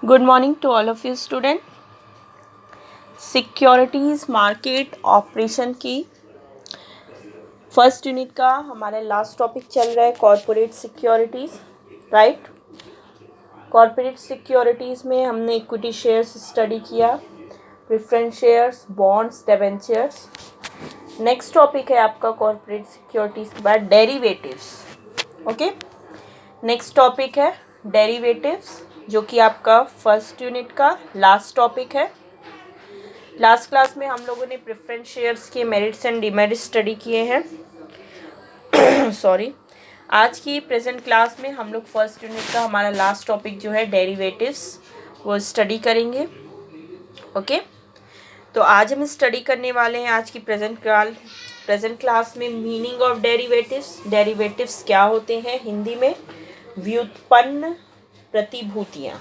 Good morning to all of you student. Securities market operation की first unit का हमारा last topic चल रहा है corporate securities, right. Corporate securities में हमने इक्विटी शेयर्स स्टडी किया, preference shares, bonds, debentures. Next topic है आपका कॉरपोरेट सिक्योरिटीज़ के बाद डेरिवेटिव्स। ओके, नेक्स्ट टॉपिक है डेरिवेटिव्स, जो कि आपका फर्स्ट यूनिट का लास्ट टॉपिक है। लास्ट क्लास में हम लोगों ने प्रेफरेंस शेयर्स के मेरिट्स एंड डिमेरिट्स स्टडी किए हैं सॉरी। आज की प्रेजेंट क्लास में हम लोग फर्स्ट यूनिट का हमारा लास्ट टॉपिक जो है डेरिवेटिव्स वो स्टडी करेंगे। ओके, तो आज हम स्टडी करने वाले हैं आज की प्रेजेंट क्लास में मीनिंग ऑफ डेरिवेटिव्स। डेरिवेटिव्स क्या होते हैं हिंदी में? व्युत्पन्न प्रतिभूतियाँ।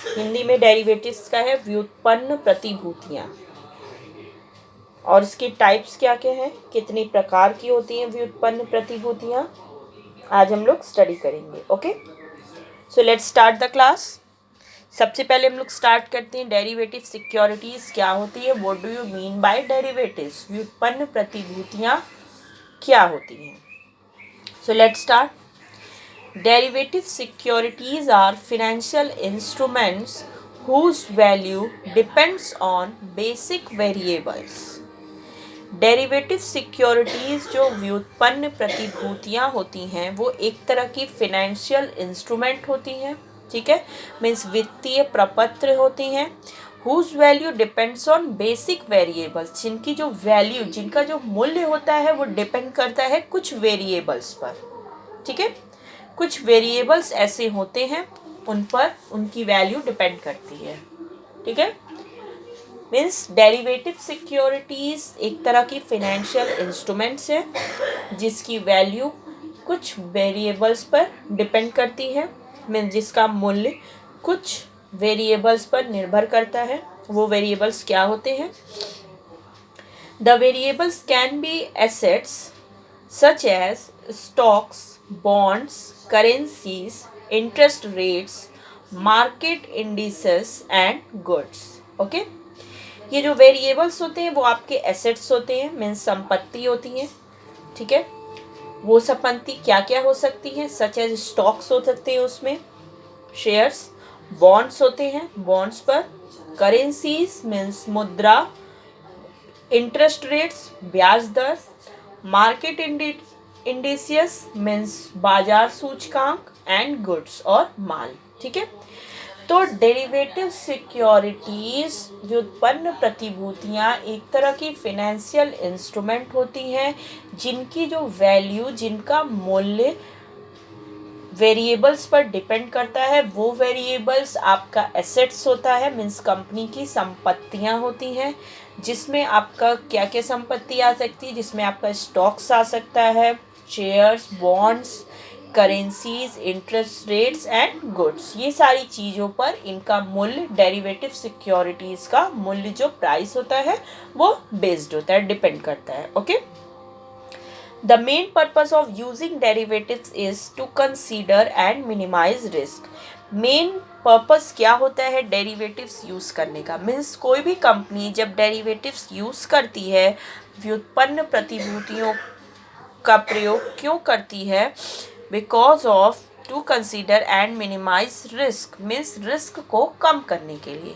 हिंदी में डेरिवेटिव्स का है व्युत्पन्न प्रतिभूतियाँ। और इसके टाइप्स क्या क्या हैं, कितनी प्रकार की होती हैं व्युत्पन्न प्रतिभूतियाँ, आज हम लोग स्टडी करेंगे। Okay, so let's start the class. सबसे पहले हम लोग स्टार्ट करते हैं डेरिवेटिव सिक्योरिटीज़ क्या होती है। What do you mean by derivatives? व्युत्पन्न प्रतिभूतियाँ क्या होती हैं? सो let's start. Derivative securities are financial instruments whose value depends on basic variables. Derivative securities जो व्युत्पन्न प्रतिभूतियाँ होती हैं वो एक तरह की फिनेंशियल इंस्ट्रूमेंट होती हैं, ठीक है, मीन्स वित्तीय प्रपत्र होती हैं। Whose value depends on basic variables, जिनकी जो वैल्यू, जिनका जो मूल्य होता है वो डिपेंड करता है कुछ वेरिएबल्स पर, ठीक है। कुछ वेरिएबल्स ऐसे होते हैं उन पर उनकी वैल्यू डिपेंड करती है, ठीक है। मीन्स डेरिवेटिव सिक्योरिटीज़ एक तरह की फिनेंशियल इंस्ट्रूमेंट्स है जिसकी वैल्यू कुछ वेरिएबल्स पर डिपेंड करती है, मीन्स जिसका मूल्य कुछ वेरिएबल्स पर निर्भर करता है। वो वेरिएबल्स क्या होते हैं? The variables can be assets such as stocks, bonds, currencies, interest rates, market indices and goods. Okay, ये जो वेरिएबल्स होते हैं वो आपके एसेट्स होते हैं, मीन्स संपत्ति होती हैं, ठीक है। वो संपत्ति क्या क्या हो सकती हैं? सच एज स्टॉक्स हो सकते हैं, उसमें शेयर्स, बॉन्ड्स होते हैं, बॉन्ड्स पर, करेंसीज मीन्स मुद्रा, इंटरेस्ट रेट्स ब्याज दर, मार्केट इंडिसियस मीन्स बाजार सूचकांक, एंड गुड्स और माल, ठीक है। तो डेरिवेटिव सिक्योरिटीज व्युत्पन्न प्रतिभूतियाँ एक तरह की फिनेंशियल इंस्ट्रूमेंट होती हैं जिनकी जो वैल्यू, जिनका मूल्य वेरिएबल्स पर डिपेंड करता है। वो वेरिएबल्स आपका एसेट्स होता है, मीन्स कंपनी की संपत्तियां होती हैं, जिसमें आपका क्या क्या संपत्ति आ सकती है? जिसमें आपका स्टॉक्स आ सकता है, shares, bonds, currencies, interest rates and goods. ये सारी चीज़ों पर इनका मूल्य, डेरिवेटिव सिक्योरिटीज़ का मूल्य जो प्राइस होता है वो बेस्ड होता है, डिपेंड करता है। Okay, The main purpose of using derivatives is to consider and minimize risk. Main purpose क्या होता है डेरिवेटिव्स यूज़ करने का? मीन्स कोई भी कंपनी जब डेरिवेटिव्स यूज़ करती है, व्युत्पन्न प्रतिभूतियों का प्रयोग क्यों करती है? Because of to consider and minimize risk, means risk को कम करने के लिए।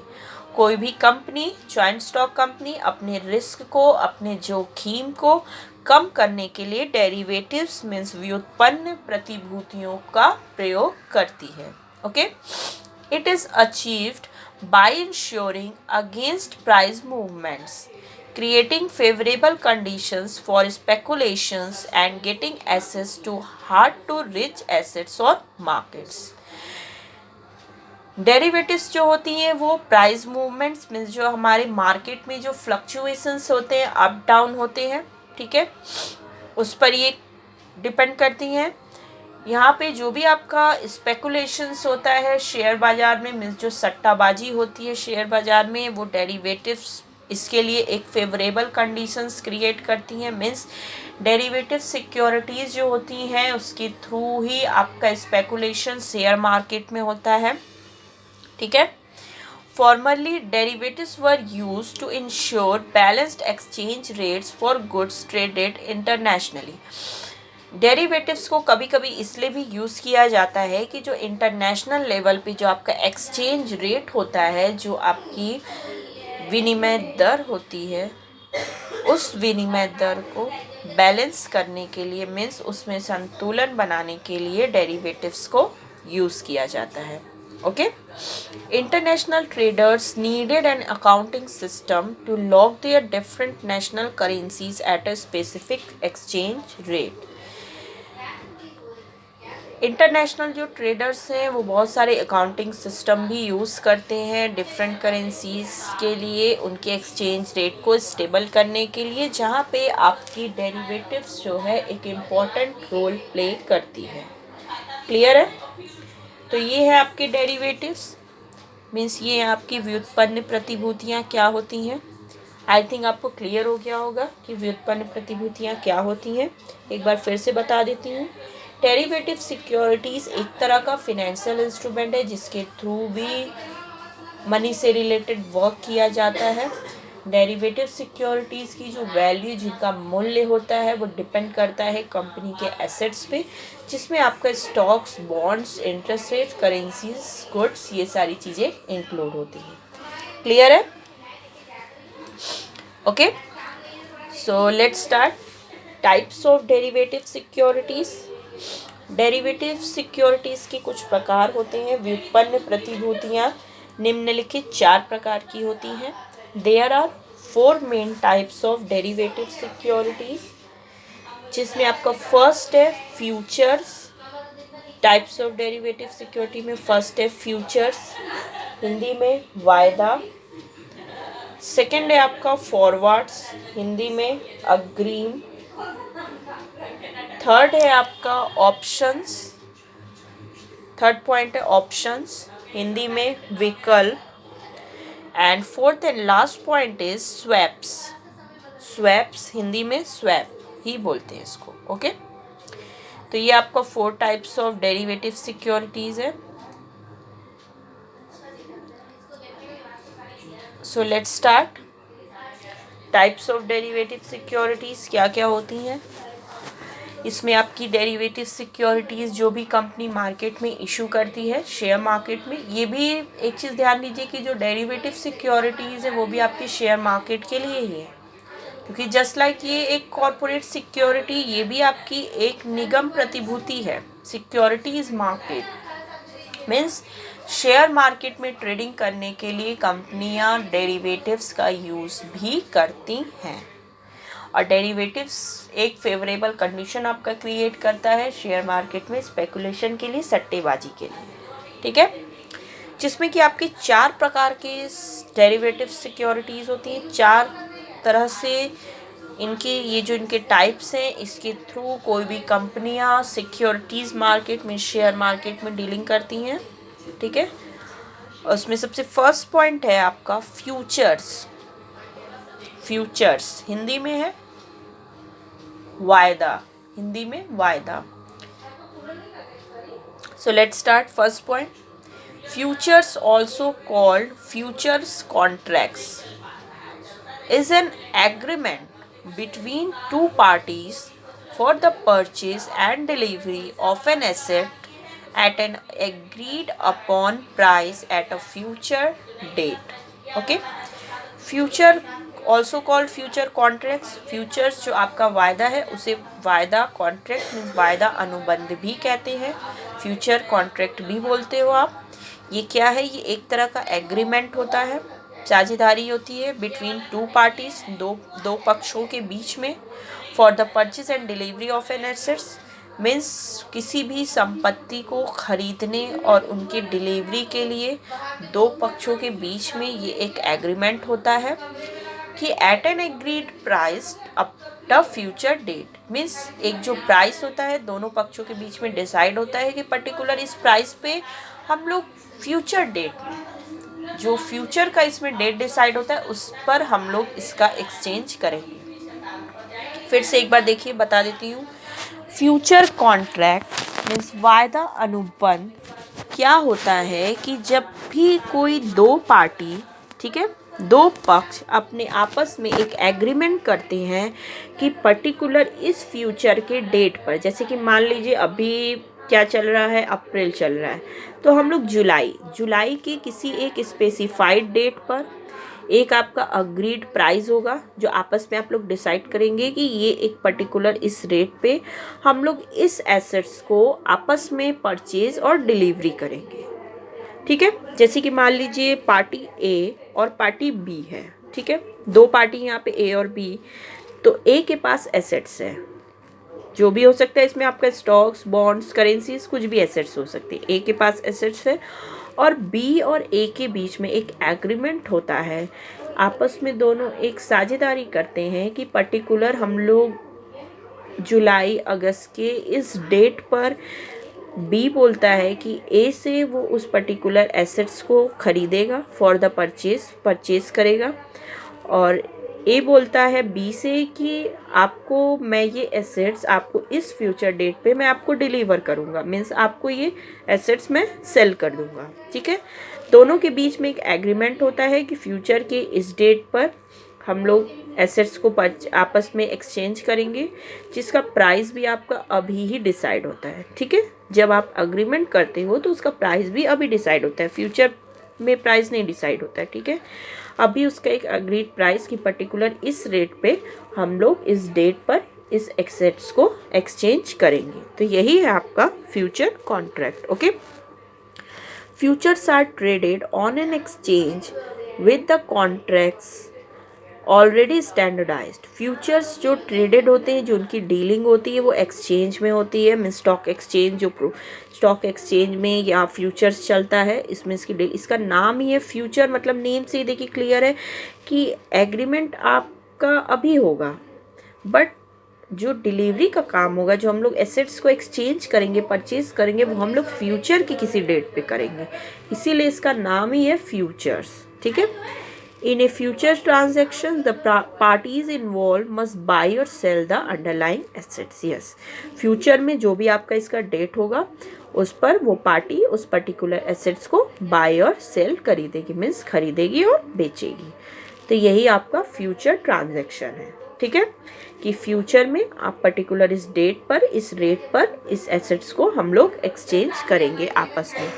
कोई भी कंपनी, जॉइंट स्टॉक कंपनी, अपने रिस्क को, अपने जोखिम को कम करने के लिए डेरिवेटिव्स मीन्स व्युत्पन्न प्रतिभूतियों का प्रयोग करती है। Okay, it is achieved by ensuring against price movements, creating favorable conditions for speculations and getting access to hard to reach assets or markets. Derivatives जो होती हैं वो प्राइस मूवमेंट्स मीन्स जो हमारे मार्केट में जो फ्लक्चुएशंस होते हैं, अप डाउन होते हैं, ठीक है, उस पर ये डिपेंड करती हैं। यहाँ पे जो भी आपका स्पेकुलेशंस होता है शेयर बाज़ार में, मीन्स जो सट्टाबाजी होती है शेयर बाज़ार में, वो डेरिवेटिव्स इसके लिए एक फेवरेबल कंडीशंस क्रिएट करती हैं। मीन्स डेरिवेटिव सिक्योरिटीज़ जो होती हैं उसके थ्रू ही आपका स्पेकुलेशन शेयर मार्केट में होता है, ठीक है। Formerly, derivatives were used to ensure balanced exchange rates for goods traded internationally. Derivatives को कभी कभी इसलिए भी यूज़ किया जाता है कि जो इंटरनेशनल लेवल पे जो आपका एक्सचेंज रेट होता है, जो आपकी विनिमय दर होती है, उस विनिमय दर को बैलेंस करने के लिए, मीन्स उसमें संतुलन बनाने के लिए डेरिवेटिव्स को यूज़ किया जाता है. Okay. International traders needed an accounting system to log their different national currencies at a specific exchange rate. International जो ट्रेडर्स हैं वो बहुत सारे अकाउंटिंग सिस्टम भी यूज़ करते हैं डिफरेंट करेंसीज के लिए, उनके एक्सचेंज रेट को स्टेबल करने के लिए, जहाँ पे आपकी डेरिवेटिव्स जो है एक इम्पॉर्टेंट रोल प्ले करती है. क्लियर है? तो ये है आपके डेरिवेटिव्स, मीन्स ये आपकी व्युत्पन्न प्रतिभूतियाँ क्या होती हैं. आई थिंक आपको क्लियर हो गया होगा कि व्युत्पन्न प्रतिभूतियाँ क्या होती हैं. एक बार फिर से बता देती हूँ. डेरिवेटिव सिक्योरिटीज़ एक तरह का फिनेंशियल इंस्ट्रूमेंट है जिसके थ्रू भी मनी से रिलेटेड वर्क किया जाता है. डेरिवेटिव सिक्योरिटीज़ की जो वैल्यू, जिनका मूल्य होता है, वो डिपेंड करता है कंपनी के एसेट्स पे, जिसमें आपका stocks, bonds, interest rate, currencies, goods, ये सारी चीज़ें इंक्लूड होती हैं. क्लियर है? Okay. So let's start. Types of derivative securities. Derivative securities के कुछ प्रकार होते हैं. व्युत्पन्न प्रतिभूतियाँ निम्नलिखित 4 प्रकार की होती हैं. There are 4 main types of derivative securities, जिसमें आपका फर्स्ट है futures. Types of derivative security में फर्स्ट है फ्यूचर्स, हिंदी में वायदा. सेकंड है आपका फॉरवर्ड्स, हिंदी में अग्रिम. थर्ड है आपका ऑप्शंस. थर्ड पॉइंट है ऑप्शंस, हिंदी में विकल्प. And fourth and last point is swaps. Swaps Hindi में स्वैप ही बोलते हैं इसको. ओके. तो ये आपका 4 टाइप्स ऑफ डेरिवेटिव सिक्योरिटीज़ है. सो let's start. Types of derivative securities क्या क्या होती हैं. इसमें आपकी डेरिवेटिव सिक्योरिटीज़ जो भी कंपनी मार्केट में इशू करती है, शेयर मार्केट में, ये भी एक चीज़ ध्यान दीजिए कि जो डेरिवेटिव सिक्योरिटीज़ है वो भी आपकी शेयर मार्केट के लिए ही है, क्योंकि जस्ट लाइक ये एक कॉरपोरेट सिक्योरिटी, ये भी आपकी एक निगम प्रतिभूति है. Securities market means share market में ट्रेडिंग करने के लिए कंपनियां डेरिवेटिव्स का यूज़ भी करती हैं. और डेरिवेटिव्स एक फेवरेबल कंडीशन आपका क्रिएट करता है शेयर मार्केट में स्पेकुलेशन के लिए, सट्टेबाजी के लिए. ठीक है. जिसमें कि आपके 4 प्रकार के डेरिवेटिव सिक्योरिटीज़ होती हैं. 4 तरह से इनके ये जो इनके टाइप्स हैं, इसके थ्रू कोई भी कंपनियां सिक्योरिटीज़ मार्केट में, शेयर मार्केट में डीलिंग करती हैं. ठीक है. उसमें सबसे फर्स्ट पॉइंट है आपका फ्यूचर्स. फ्यूचर्स हिंदी में है वायदा, हिंदी में वायदा. सो let's start. First point, futures also called futures contracts is an agreement between 2 parties for the purchase and delivery of an asset at an agreed upon price at a future date. Okay. Future also called future contracts. Futures जो आपका वायदा है उसे वायदा contract means वायदा अनुबंध भी कहते हैं, फ्यूचर कॉन्ट्रैक्ट भी बोलते हो आप. ये क्या है? ये एक तरह का एग्रीमेंट होता है, साझेदारी होती है बिटवीन 2 पार्टीज, दो पक्षों के बीच में, for the purchase and delivery of an assets means किसी भी संपत्ति को खरीदने और उनकी डिलीवरी के लिए 2 पक्षों के बीच में ये एक एग्रीमेंट होता है कि at an agreed price up the future date means एक जो प्राइस होता है दोनों पक्षों के बीच में डिसाइड होता है कि पर्टिकुलर इस प्राइस पे हम लोग फ्यूचर डेट में, जो फ्यूचर का इसमें डेट डिसाइड होता है उस पर हम लोग इसका एक्सचेंज करेंगे. फिर से एक बार देखिए, बता देती हूँ. फ्यूचर कॉन्ट्रैक्ट मीन्स वायदा अनुबंध क्या होता है कि जब भी कोई दो पार्टी, ठीक है, दो पक्ष अपने आपस में एक एग्रीमेंट करते हैं कि पर्टिकुलर इस फ्यूचर के डेट पर, जैसे कि मान लीजिए अभी क्या चल रहा है, अप्रैल चल रहा है, तो हम लोग जुलाई के किसी एक स्पेसिफाइड डेट पर एक आपका अग्रीड प्राइस होगा जो आपस में आप लोग डिसाइड करेंगे कि ये एक पर्टिकुलर इस रेट पे हम लोग इस एसेट्स को आपस में परचेज और डिलीवरी करेंगे। ठीक है, जैसे कि मान लीजिए पार्टी ए और पार्टी बी है, ठीक है, दो पार्टी यहाँ पे ए और बी। तो ए के पास एसेट्स है, जो भी हो सकता है इसमें आपका स्टॉक्स, बॉन्ड्स, करेंसीज, कुछ भी एसेट्स हो सकते हैं। ए के पास एसेट्स है और बी और ए के बीच में एक एग्रीमेंट होता है, आपस में दोनों एक साझेदारी करते हैं कि पर्टिकुलर हम लोग जुलाई अगस्त के इस डेट पर बी बोलता है कि ए से वो उस पर्टिकुलर एसेट्स को खरीदेगा फॉर द परचेज करेगा, और ए बोलता है बी से कि आपको मैं ये एसेट्स आपको इस फ्यूचर डेट पे मैं आपको डिलीवर करूँगा, मीन्स आपको ये एसेट्स मैं सेल कर दूँगा। ठीक है, दोनों के बीच में एक एग्रीमेंट होता है कि फ्यूचर के इस डेट पर हम लोग एसेट्स को आपस में एक्सचेंज करेंगे, जिसका प्राइस भी आपका अभी ही डिसाइड होता है। ठीक है, जब आप अग्रीमेंट करते हो तो उसका प्राइस भी अभी डिसाइड होता है, फ्यूचर में प्राइस नहीं डिसाइड होता है। ठीक है, अभी उसका एक अग्रीड प्राइस की पर्टिकुलर इस रेट पे हम लोग इस डेट पर इस एसेट्स को एक्सचेंज करेंगे। तो यही है आपका future contract. Okay, futures are traded on an exchange with the contracts already standardised. Futures जो ट्रेडेड होते हैं, जो उनकी डीलिंग होती है वो एक्सचेंज में होती है, मीन स्टॉक एक्सचेंज, जो स्टॉक एक्सचेंज में या फ्यूचर्स चलता है, इसमें इसकी डील, इसका नाम ही है फ्यूचर, मतलब नेम से ही देखिए क्लियर है कि एग्रीमेंट आपका अभी होगा, बट जो डिलीवरी का काम होगा, जो हम लोग एसेट्स को एक्सचेंज करेंगे, परचेज करेंगे, वो हम लोग फ्यूचर की किसी डेट पे करेंगे, इसीलिए इसका नाम ही है फ्यूचर्स। ठीक है, in a future transaction the parties involved must buy or sell the underlying assets। yes, future में जो भी आपका इसका डेट होगा उस पर वो पार्टी उस पर्टिकुलर एसेट्स को बाय और सेल खरीदेगी, मीन्स खरीदेगी और बेचेगी। तो यही आपका फ्यूचर ट्रांजैक्शन है। ठीक है, कि फ्यूचर में आप पर्टिकुलर इस डेट पर इस रेट पर इस एसेट्स को हम लोग एक्सचेंज करेंगे आपस में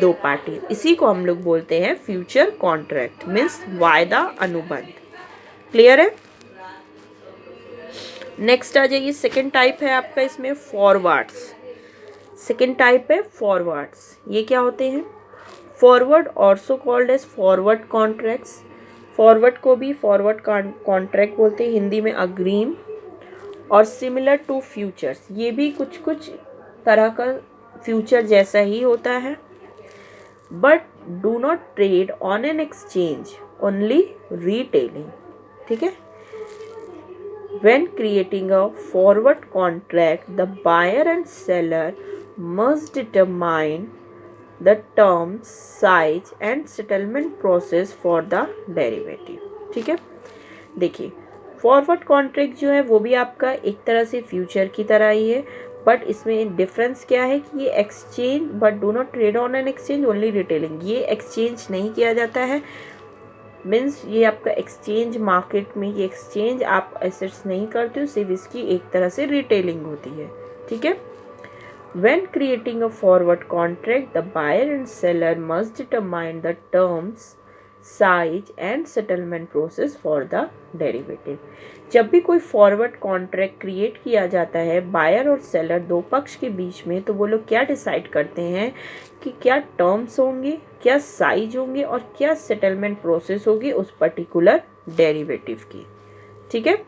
दो पार्टी, इसी को हम लोग बोलते हैं फ्यूचर कॉन्ट्रैक्ट, मीन्स वायदा अनुबंध। क्लियर है? नेक्स्ट आ जाइए, सेकेंड टाइप है आपका इसमें फॉरवर्ड्स। सेकेंड टाइप है फॉरवर्ड्स। ये क्या होते हैं? Forward also called as forward contracts. Forward को भी फॉरवर्ड कॉन्ट्रैक्ट बोलते हैं, हिंदी में अग्रीम, और सिमिलर टू फ्यूचर्स, ये भी कुछ कुछ तरह का फ्यूचर जैसा ही होता है, but do not trade on an exchange, only retailing. ठीक है, when creating a forward contract the buyer and seller must determine the terms, size and settlement process for the derivative। ठीक है, देखिए फॉरवर्ड कॉन्ट्रैक्ट जो है वो भी आपका एक तरह से फ्यूचर की तरह ही है, बट इसमें डिफरेंस क्या है कि ये exchange, but do not trade on an exchange only retailing, ये एक्सचेंज नहीं किया जाता है, मीन्स ये आपका एक्सचेंज मार्केट में ये एक्सचेंज आप एसेट्स नहीं करते हो, सिर्फ इसकी एक तरह से रिटेलिंग होती है। ठीक है, when creating a forward contract the buyer and seller must determine the terms, size and settlement process for the derivative। जब भी कोई फॉरवर्ड कॉन्ट्रैक्ट क्रिएट किया जाता है बायर और सेलर दो पक्ष के बीच में, तो वो लोग क्या डिसाइड करते हैं कि क्या टर्म्स होंगे, क्या साइज होंगे और क्या सेटलमेंट प्रोसेस होगी उस पर्टिकुलर डेरिवेटिव की। ठीक है,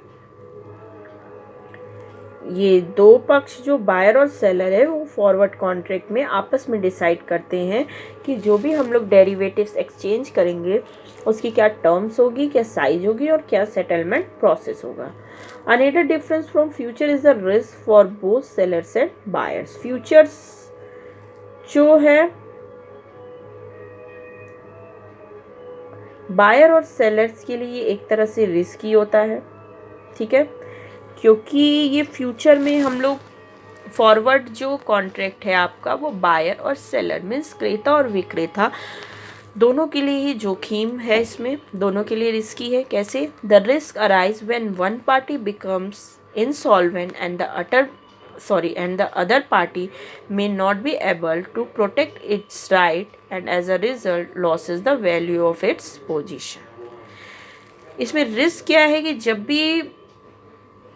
ये दो पक्ष जो बायर और सेलर है वो फॉरवर्ड कॉन्ट्रैक्ट में आपस में डिसाइड करते हैं कि जो भी हम लोग डेरिवेटिव्स एक्सचेंज करेंगे उसकी क्या टर्म्स होगी, क्या साइज होगी और क्या सेटलमेंट प्रोसेस होगा। Another difference from future is the risk for both sellers and buyers. Futures जो है बायर और सेलर्स के लिए एक तरह से रिस्की होता है। ठीक है, क्योंकि ये फ्यूचर में हम लोग फॉरवर्ड जो कॉन्ट्रैक्ट है आपका वो बायर और सेलर मीन्स क्रेता और विक्रेता दोनों के लिए ही जोखिम है, इसमें दोनों के लिए रिस्की है। कैसे? The risk arise when one party becomes insolvent and the other party may not be able to protect its right and as a result loses the value of its position। इसमें risk क्या है कि जब भी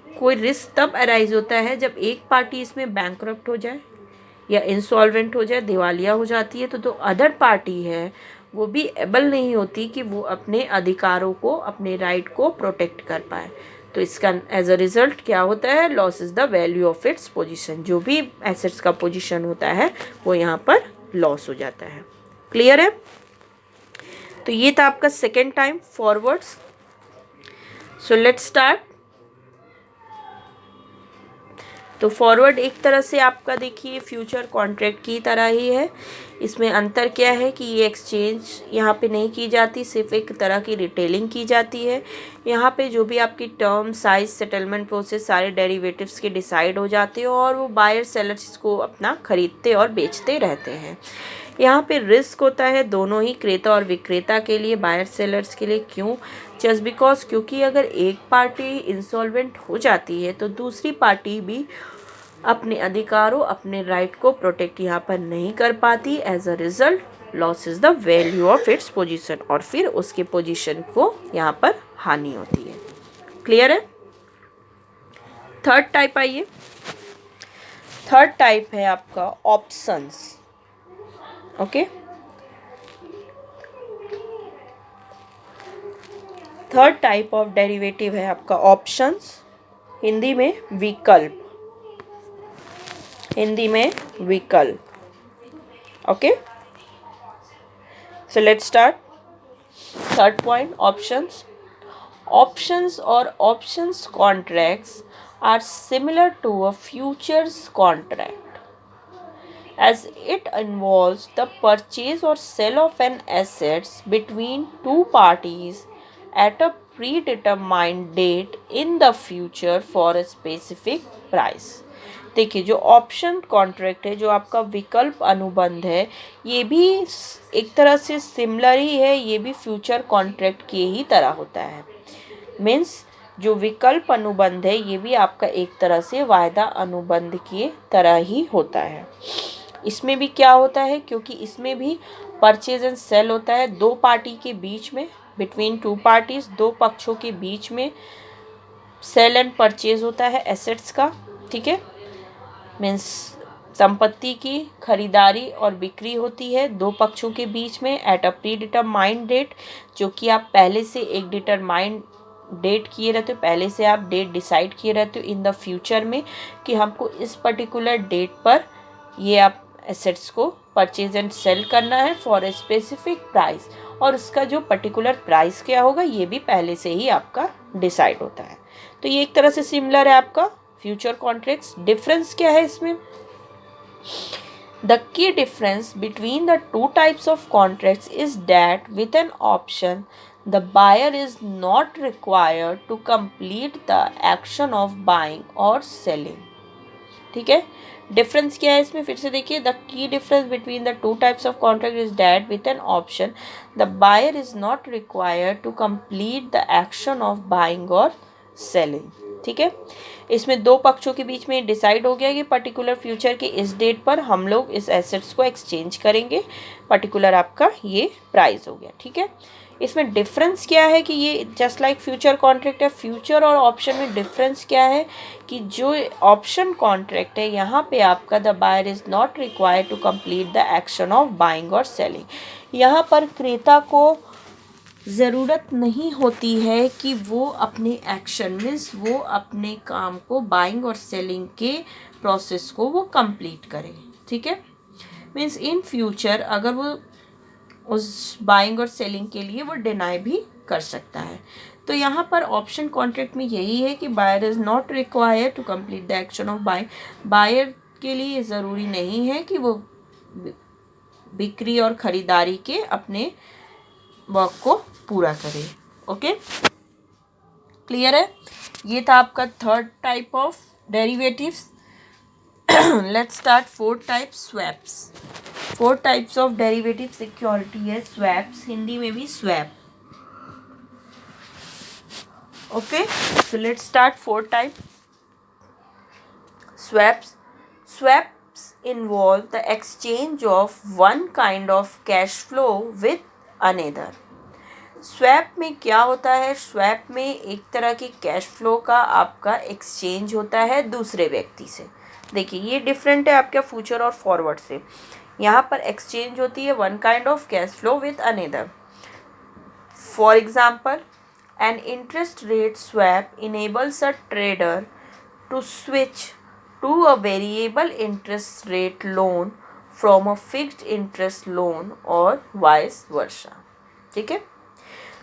कोई risk तब arise होता है जब एक पार्टी इसमें बैंकरप्ट हो जाए या इंसॉल्वेंट हो जाए, दिवालिया हो जाती है, तो अदर पार्टी है वो भी एबल नहीं होती कि वो अपने अधिकारों को, अपने राइट को प्रोटेक्ट कर पाए। तो इसका एज अ रिजल्ट क्या होता है? Loss is the value of its position. जो भी एसेट्स का पोजीशन होता है वो यहाँ पर लॉस हो जाता है। क्लियर है? तो ये था आपका second time forwards. So let's start. तो फॉरवर्ड एक तरह से आपका देखिए फ्यूचर कॉन्ट्रैक्ट की तरह ही है। इसमें अंतर क्या है कि ये एक्सचेंज यहाँ पे नहीं की जाती, सिर्फ एक तरह की रिटेलिंग की जाती है। यहाँ पे जो भी आपकी टर्म, साइज, सेटलमेंट प्रोसेस सारे डेरिवेटिव्स के डिसाइड हो जाते हैं और वो बायर सेलर्स इसको अपना खरीदते और बेचते रहते हैं। यहाँ पे रिस्क होता है दोनों ही क्रेता और विक्रेता के लिए, बायर सेलर्स के लिए। क्यों? जस्ट बिकॉज क्योंकि अगर एक पार्टी इंसॉल्वेंट हो जाती है तो दूसरी पार्टी भी अपने अधिकारों, अपने राइट को प्रोटेक्ट यहाँ पर नहीं कर पाती। As a result loss is the value of its position, और फिर उसके पोजीशन को यहाँ पर हानि होती है। क्लियर है? थर्ड टाइप आइए। थर्ड टाइप है आपका options. Okay, third type of derivative है आपका ऑप्शंस, हिंदी में विकल्प, हिंदी में विकल्प। Okay, so let's start. Third point, options. Options और options contracts are similar to a futures contract as it involves the purchase or sale of an assets between two parties at a predetermined date in the future for a specific price। देखिए, जो option contract है, जो आपका विकल्प अनुबंध है, ये भी एक तरह से सिमिलर ही है, ये भी फ्यूचर कॉन्ट्रैक्ट के ही तरह होता है। मीन्स जो विकल्प अनुबंध है ये भी आपका एक तरह से वायदा अनुबंध की तरह ही होता है। इसमें भी क्या होता है, क्योंकि इसमें भी परचेज एंड सेल होता है दो पार्टी के बीच में, बिटवीन टू पार्टीज, दो पक्षों के बीच में सेल एंड परचेज होता है एसेट्स का। ठीक है, मीन्स संपत्ति की खरीदारी और बिक्री होती है दो पक्षों के बीच में at a predetermined date, जो कि आप पहले से एक डिटरमाइंड डेट किए रहते हो, पहले से आप डेट डिसाइड किए रहते हो इन द फ्यूचर में कि हमको इस पर्टिकुलर डेट पर ये आप एसेट्स को परचेज एंड सेल करना है फॉर ए स्पेसिफिक प्राइस, और उसका जो पर्टिकुलर प्राइस क्या होगा ये भी पहले से ही आपका डिसाइड होता है। तो ये एक तरह से सिमिलर है आपका फ्यूचर कॉन्ट्रैक्ट्स। डिफरेंस क्या है इसमें? The key difference between the two types of contracts is that with an option, the buyer is not required to complete the action of buying or selling। ठीक है, difference क्या है इसमें? फिर से देखिए, the key difference between the two types of contract is that with an option the buyer is not required to complete the action of buying और selling. ठीक है, इसमें दो पक्षों के बीच में डिसाइड हो गया कि पर्टिकुलर फ्यूचर के इस डेट पर हम लोग इस एसेट्स को एक्सचेंज करेंगे, पर्टिकुलर आपका ये प्राइस हो गया। ठीक है, इसमें डिफरेंस क्या है कि ये जस्ट लाइक फ्यूचर कॉन्ट्रैक्ट है। फ्यूचर और ऑप्शन में डिफरेंस क्या है कि जो ऑप्शन कॉन्ट्रैक्ट है यहाँ पे आपका the buyer is not required to complete the action of buying और सेलिंग। यहाँ पर क्रेता को ज़रूरत नहीं होती है कि वो अपने एक्शन मीन्स वो अपने काम को, बाइंग और सेलिंग के प्रोसेस को वो कंप्लीट करे। ठीक है, मीन्स इन फ्यूचर अगर वो उस बाइंग और सेलिंग के लिए वो डिनाई भी कर सकता है। तो यहाँ पर ऑप्शन कॉन्ट्रैक्ट में यही है कि buyer is not required to complete the action of buying. Buyer के लिए ज़रूरी नहीं है कि वो बिक्री और ख़रीदारी के अपने वर्क को पूरा करे। ओके, क्लियर है? ये था आपका third type of derivatives. Let's start 4 types swaps. 4 types of derivative security है swaps, हिंदी में भी swap. Okay, so let's start 4 types. Swaps involve the exchange of one kind of cash flow with another. Swap में क्या होता है? Swap में एक तरह की कैश फ्लो का आपका एक्सचेंज होता है दूसरे व्यक्ति से. देखिए ये डिफरेंट है आपका फ्यूचर और फॉरवर्ड से. यहाँ पर एक्सचेंज होती है one kind of cash flow with another. For example, an interest rate swap enables a trader to switch to a variable interest rate loan from a fixed interest loan और vice versa. ठीक है,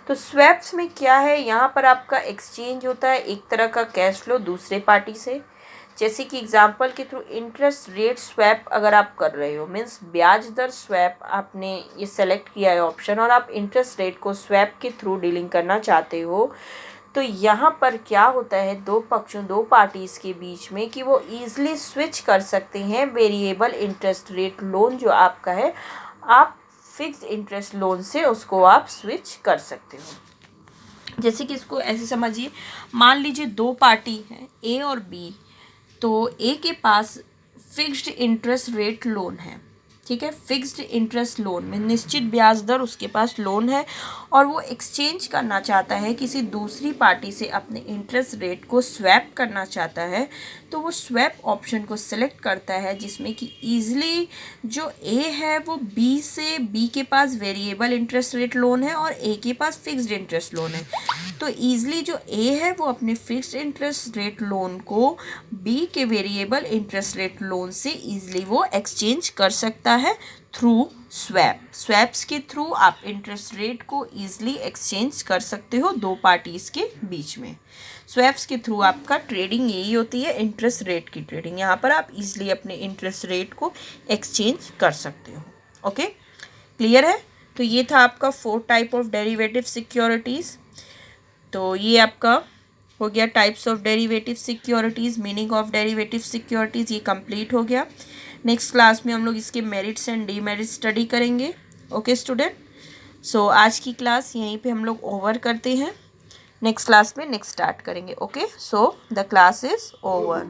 तो swaps में क्या है? यहाँ पर आपका एक्सचेंज होता है एक तरह का कैश फ्लो दूसरे पार्टी से. जैसे कि एग्जांपल के थ्रू इंटरेस्ट रेट स्वैप अगर आप कर रहे हो, मीन्स ब्याज दर स्वैप आपने ये सेलेक्ट किया है ऑप्शन, और आप इंटरेस्ट रेट को स्वैप के थ्रू डीलिंग करना चाहते हो, तो यहाँ पर क्या होता है दो पक्षों, दो पार्टीज़ के बीच में कि वो ईजिली स्विच कर सकते हैं वेरिएबल इंटरेस्ट रेट लोन जो आपका है, आप फिक्स्ड इंटरेस्ट लोन से उसको आप स्विच कर सकते हो. जैसे कि इसको ऐसे समझिए, मान लीजिए दो पार्टी हैं ए और बी, तो ए के पास फिक्स्ड इंटरेस्ट रेट लोन है. ठीक है, फिक्स्ड इंटरेस्ट लोन में निश्चित ब्याज दर उसके पास लोन है, और वो एक्सचेंज करना चाहता है किसी दूसरी पार्टी से, अपने इंटरेस्ट रेट को स्वैप करना चाहता है. तो वो स्वैप ऑप्शन को सिलेक्ट करता है जिसमें कि ईजिली जो ए है वो बी से, बी के पास वेरिएबल इंटरेस्ट रेट लोन है और ए के पास फिक्स्ड इंटरेस्ट लोन है. तो ईजिली जो ए है वो अपने फिक्स्ड इंटरेस्ट रेट लोन को बी के वेरिएबल इंटरेस्ट रेट लोन से ईजिली वो एक्सचेंज कर सकता है थ्रू स्वैप. स्वैप्स के थ्रू आप इंटरेस्ट रेट को ईजिली एक्सचेंज कर सकते हो दो पार्टीज़ के बीच में. स्वैप्स के थ्रू आपका ट्रेडिंग यही होती है, इंटरेस्ट रेट की ट्रेडिंग. यहाँ पर आप इजीली अपने इंटरेस्ट रेट को एक्सचेंज कर सकते हो. ओके, क्लियर है? तो ये था आपका 4 टाइप ऑफ डेरिवेटिव सिक्योरिटीज़. तो ये आपका हो गया types of derivative securities, meaning of derivative securities, ये कंप्लीट हो गया. नेक्स्ट क्लास में हम लोग इसके मेरिट्स एंड डीमेरिट्स स्टडी करेंगे. ओके स्टूडेंट, सो आज की क्लास यहीं पे हम लोग ओवर करते हैं. नेक्स्ट क्लास में नेक्स्ट स्टार्ट करेंगे. Okay, so the class is over.